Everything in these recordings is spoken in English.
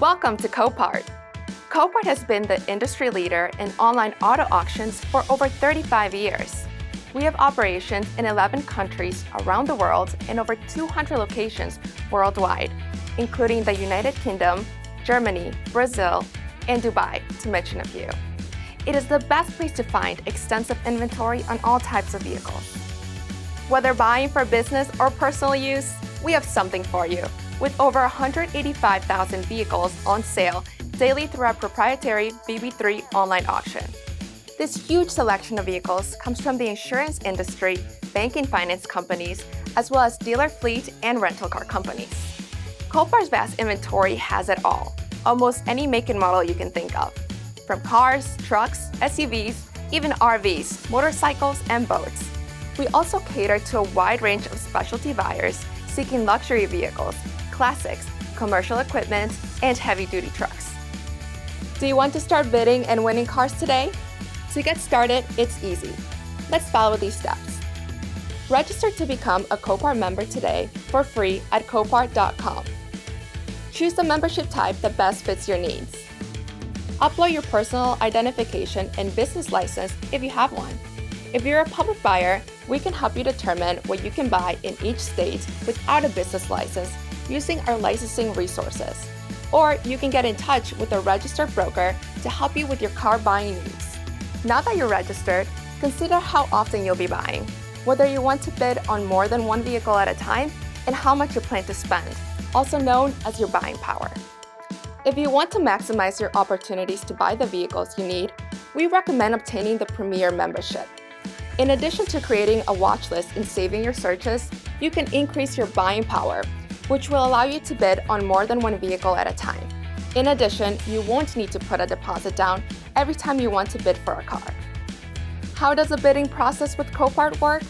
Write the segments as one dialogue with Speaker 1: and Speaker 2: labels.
Speaker 1: Welcome to Copart. Copart has been the industry leader in online auto auctions for over 35 years. We have operations in 11 countries around the world and over 200 locations worldwide, including the United Kingdom, Germany, Brazil, and Dubai, to mention a few. It is the best place to find extensive inventory on all types of vehicles. Whether buying for business or personal use, we have something for you. With over 185,000 vehicles on sale daily through our proprietary BB3 online auction. This huge selection of vehicles comes from the insurance industry, banking finance companies, as well as dealer fleet and rental car companies. Copart's vast inventory has it all, almost any make and model you can think of, from cars, trucks, SUVs, even RVs, motorcycles, and boats. We also cater to a wide range of specialty buyers seeking luxury vehicles, classics, commercial equipment, and heavy-duty trucks. Do you want to start bidding and winning cars today? To get started, it's easy. Let's follow these steps. Register to become a Copart member today for free at Copart.com. Choose the membership type that best fits your needs. Upload your personal identification and business license if you have one. If you're a public buyer, we can help you determine what you can buy in each state without a business license using our licensing resources. Or you can get in touch with a registered broker to help you with your car buying needs. Now that you're registered, consider how often you'll be buying, whether you want to bid on more than one vehicle at a time, and how much you plan to spend, also known as your buying power. If you want to maximize your opportunities to buy the vehicles you need, we recommend obtaining the Premier membership. In addition to creating a watch list and saving your searches, you can increase your buying power, which will allow you to bid on more than one vehicle at a time. In addition, you won't need to put a deposit down every time you want to bid for a car. How does the bidding process with Copart work?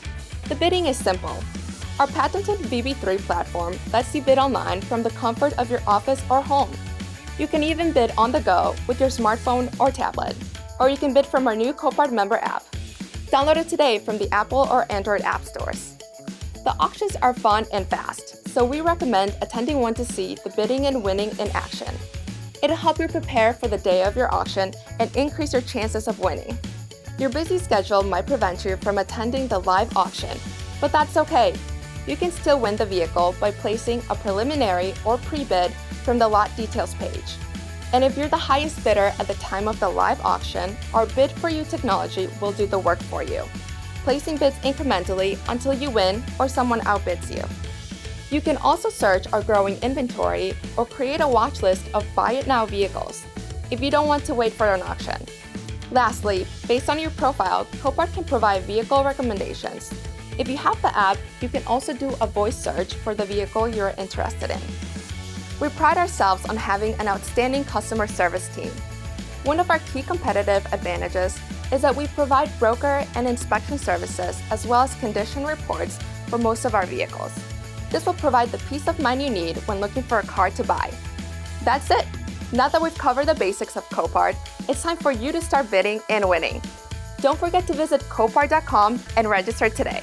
Speaker 1: The bidding is simple. Our patented BB3 platform lets you bid online from the comfort of your office or home. You can even bid on the go with your smartphone or tablet, or you can bid from our new Copart member app. Download it today from the Apple or Android app stores. The auctions are fun and fast, so we recommend attending one to see the bidding and winning in action. It'll help you prepare for the day of your auction and increase your chances of winning. Your busy schedule might prevent you from attending the live auction, but that's okay. You can still win the vehicle by placing a preliminary or pre-bid from the lot details page. And if you're the highest bidder at the time of the live auction, our Bid For You technology will do the work for you, placing bids incrementally until you win or someone outbids you. You can also search our growing inventory or create a watch list of buy it now vehicles if you don't want to wait for an auction. Lastly, based on your profile, Copart can provide vehicle recommendations. If you have the app, you can also do a voice search for the vehicle you're interested in. We pride ourselves on having an outstanding customer service team. One of our key competitive advantages is that we provide broker and inspection services as well as condition reports for most of our vehicles. This will provide the peace of mind you need when looking for a car to buy. That's it! Now that we've covered the basics of Copart, it's time for you to start bidding and winning. Don't forget to visit Copart.com and register today.